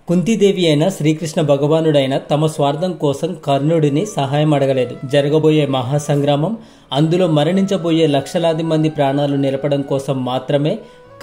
కుంతీదేవి అయిన శ్రీకృష్ణ భగవానుడైన తమ స్వార్థం కోసం కర్ణుడిని సహాయం అడగలేదు. జరగబోయే మహాసంగ్రామం, అందులో మరణించబోయే లక్షలాది మంది ప్రాణాలు నిలపడం కోసం మాత్రమే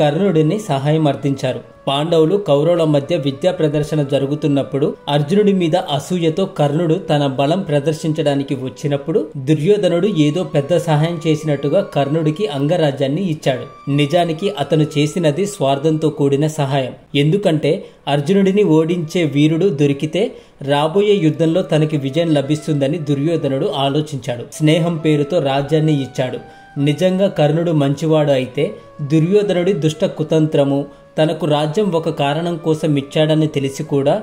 కర్ణుడిని సహాయం అర్థించారు. పాండవులు కౌరవుల మధ్య విద్యా ప్రదర్శన జరుగుతున్నప్పుడు అర్జునుడి మీద అసూయతో కర్ణుడు తన బలం ప్రదర్శించడానికి వచ్చినప్పుడు దుర్యోధనుడు ఏదో పెద్ద సహాయం చేసినట్టుగా కర్ణుడికి అంగరాజ్యాన్ని ఇచ్చాడు. నిజానికి అతను చేసినది స్వార్థంతో కూడిన సహాయం. ఎందుకంటే అర్జునుడిని ఓడించే వీరుడు దొరికితే రాబోయే యుద్ధంలో తనకి విజయం లభిస్తుందని దుర్యోధనుడు ఆలోచించాడు. స్నేహం పేరుతో రాజ్యాన్ని ఇచ్చాడు. నిజంగా కర్ణుడు మంచివాడు అయితే దుర్యోధనుడి దుష్ట కుతంత్రము, తనకు రాజ్యం ఒక కారణం కోసం ఇచ్చాడని తెలిసి కూడా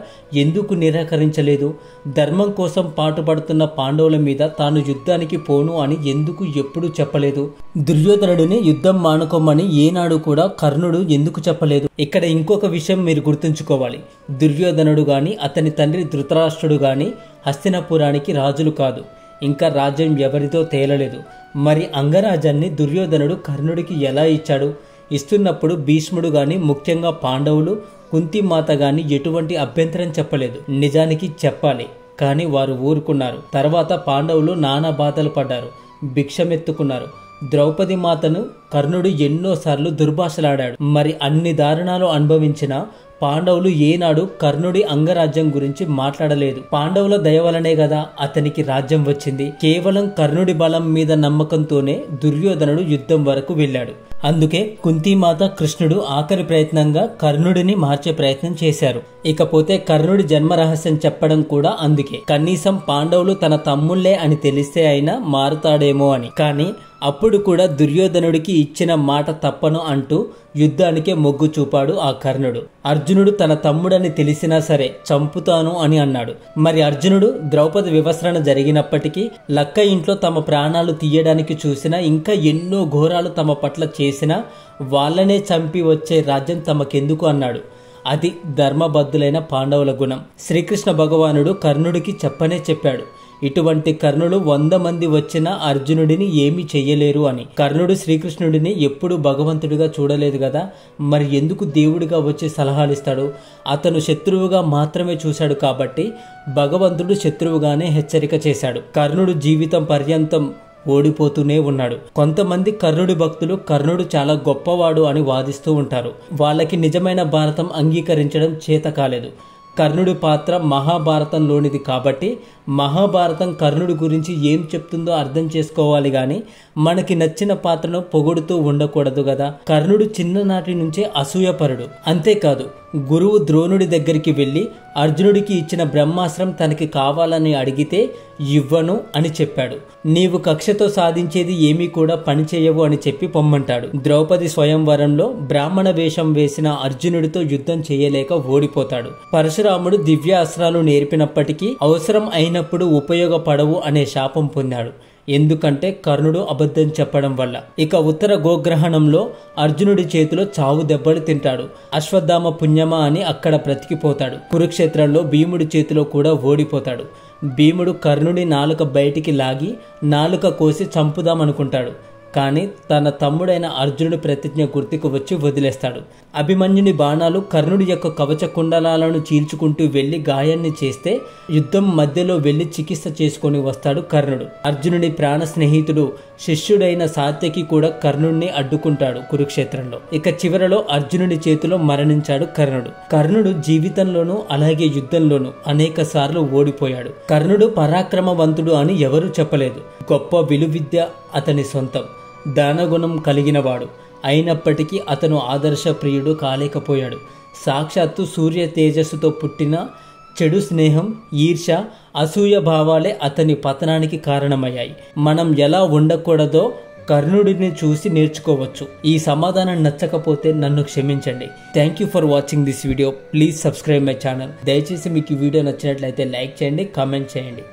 ఎందుకు నిరాకరించలేదు? ధర్మం కోసం పాటుపడుతున్న పాండవుల మీద తాను యుద్ధానికి పోను అని ఎందుకు ఎప్పుడు చెప్పలేదు? దుర్యోధనుడిని యుద్ధం మానుకోమని ఏనాడు కూడా కర్ణుడు ఎందుకు చెప్పలేదు? ఇక్కడ ఇంకొక విషయం మీరు గుర్తుంచుకోవాలి. దుర్యోధనుడు గాని అతని తండ్రి ధృతరాష్ట్రుడు గాని హస్తినాపురానికి రాజులు కాదు. ఇంకా రాజ్యం ఎవరితో తేలలేదు. మరి అంగరాజ్యాన్ని దుర్యోధనుడు కర్ణుడికి ఎలా ఇచ్చాడు? ఇస్తున్నప్పుడు భీష్ముడు గాని, ముఖ్యంగా పాండవులు, కుంతిమాత గాని ఎటువంటి అభ్యంతరం చెప్పలేదు. నిజానికి చెప్పాలి, కానీ వారు ఊరుకున్నారు. తర్వాత పాండవులు నానా బాధలు పడ్డారు, భిక్షమెత్తుకున్నారు. ద్రౌపది మాతను కర్ణుడు ఎన్నోసార్లు దుర్భాషలాడాడు. మరి అన్ని దారుణాలు అనుభవించిన పాండవులు ఏనాడు కర్ణుడి అంగరాజ్యం గురించి మాట్లాడలేదు. పాండవుల దయ వలనే కదా అతనికి రాజ్యం వచ్చింది. కేవలం కర్ణుడి బలం మీద నమ్మకంతోనే దుర్యోధనుడు యుద్ధం వరకు వెళ్ళాడు. అందుకే కుంతిమాత, కృష్ణుడు ఆఖరి ప్రయత్నంగా కర్ణుడిని మార్చే ప్రయత్నం చేశారు. ఇకపోతే కర్ణుడి జన్మ రహస్యం చెప్పడం కూడా అందుకే. కనీసం పాండవులు తన తమ్ముళ్లే అని తెలిస్తే అయినా మారుతాడేమో అని. కానీ అప్పుడు కూడా దుర్యోధనుడికి ఇచ్చిన మాట తప్పను అంటూ యుద్ధానికే మొగ్గు చూపాడు ఆ కర్ణుడు. అర్జునుడు తన తమ్ముడని తెలిసినా సరే చంపుతాను అని అన్నాడు. మరి అర్జునుడు ద్రౌపది వివస్రణ జరిగినప్పటికీ, లక్క ఇంట్లో తమ ప్రాణాలు తీయడానికి చూసినా, ఇంకా ఎన్నో ఘోరాలు తమ పట్ల చేసినా వాళ్ళనే చంపి వచ్చే రాజ్యం తమకెందుకు అన్నాడు. అది ధర్మబద్ధులైన పాండవుల గుణం. శ్రీకృష్ణ భగవానుడు కర్ణుడికి చెప్పనే చెప్పాడు, ఇటువంటి కర్ణుడు 100 మంది వచ్చినా అర్జునుడిని ఏమీ చెయ్యలేరు అని. కర్ణుడు శ్రీకృష్ణుడిని ఎప్పుడు భగవంతుడిగా చూడలేదు కదా, మరి ఎందుకు దేవుడిగా వచ్చి సలహాలు ఇస్తాడు? అతను శత్రువుగా మాత్రమే చూశాడు కాబట్టి భగవంతుడు శత్రువుగానే హెచ్చరిక చేశాడు. కర్ణుడు జీవితం పర్యంతం ఓడిపోతూనే ఉన్నాడు. కొంతమంది కర్ణుడి భక్తులు కర్ణుడు చాలా గొప్పవాడు అని వాదిస్తూ ఉంటారు. వాళ్ళకి నిజమైన భారతం అంగీకరించడం చేత కాలేదు. కర్ణుడి పాత్ర మహాభారతంలోనిది కాబట్టి మహాభారతం కర్ణుడి గురించి ఏం చెప్తుందో అర్థం చేసుకోవాలి గాని మనకి నచ్చిన పాత్రను పొగుడుతూ ఉండకూడదు కదా. కర్ణుడు చిన్ననాటి నుంచే అసూయపరుడు. అంతేకాదు, గురువు ద్రోణుడి దగ్గరికి వెళ్ళి అర్జునుడికి ఇచ్చిన బ్రహ్మాస్త్రం తనకి కావాలని అడిగితే ఇవ్వను అని చెప్పాడు. నీవు కక్షతో సాధించేది ఏమీ కూడా పనిచేయవు అని చెప్పి పొమ్మంటాడు. ద్రౌపది స్వయంవరంలో బ్రాహ్మణ వేషం వేసిన అర్జునుడితో యుద్ధం చేయలేక ఓడిపోతాడు. పరశురాముడు దివ్యాస్త్రాలు నేర్పినప్పటికీ అవసరం అయినప్పుడు ఉపయోగపడవు అనే శాపం పొందాడు. ఎందుకంటే కర్ణుడు అబద్ధం చెప్పడం వల్ల. ఇక ఉత్తర గోగ్రహణంలో అర్జునుడి చేతిలో చావు దెబ్బలు తింటాడు. అశ్వత్థామ పుణ్యమా అని అక్కడ బ్రతికిపోతాడు. కురుక్షేత్రంలో భీముడి చేతిలో కూడా ఓడిపోతాడు. భీముడు కర్ణుడి నాలుక బయటికి లాగి నాలుక కోసి చంపుదామనుకుంటాడు. కానీ తన తమ్ముడైన అర్జునుడి ప్రతిజ్ఞ గుర్తుకు వచ్చి వదిలేస్తాడు. అభిమన్యుని బాణాలు కర్ణుడి యొక్క కవచ కుండలాలను చీల్చుకుంటూ వెళ్లి గాయాన్ని చేస్తే యుద్ధం మధ్యలో వెళ్లి చికిత్స చేసుకొని వస్తాడు కర్ణుడు. అర్జునుడి ప్రాణ స్నేహితుడు శిష్యుడైన సాత్యకి కూడా కర్ణుడిని అడ్డుకుంటాడు కురుక్షేత్రంలో. ఇక చివరలో అర్జునుడి చేతిలో మరణించాడు కర్ణుడు. కర్ణుడు జీవితంలోనూ అలాగే యుద్ధంలోనూ అనేక సార్లు ఓడిపోయాడు. కర్ణుడు పరాక్రమవంతుడు అని ఎవరూ చెప్పలేదు. గొప్ప విలువిద్య అతని సొంతం. దానగుణం కలిగినవాడు అయినప్పటికీ అతను ఆదర్శ ప్రియుడు కాలేకపోయాడు. సాక్షాత్తు సూర్య తేజస్సుతో పుట్టిన చెడు స్నేహం, ఈర్ష, అసూయ భావాలే అతని పతనానికి కారణమయ్యాయి. మనం ఎలా ఉండకూడదో కర్ణుడిని చూసి నేర్చుకోవచ్చు. ఈ సమాధానం నచ్చకపోతే నన్ను క్షమించండి. Thank you for watching this video. Please subscribe my channel. దయచేసి మీకు ఈ వీడియో నచ్చినట్లయితే లైక్ చేయండి, కామెంట్ చేయండి.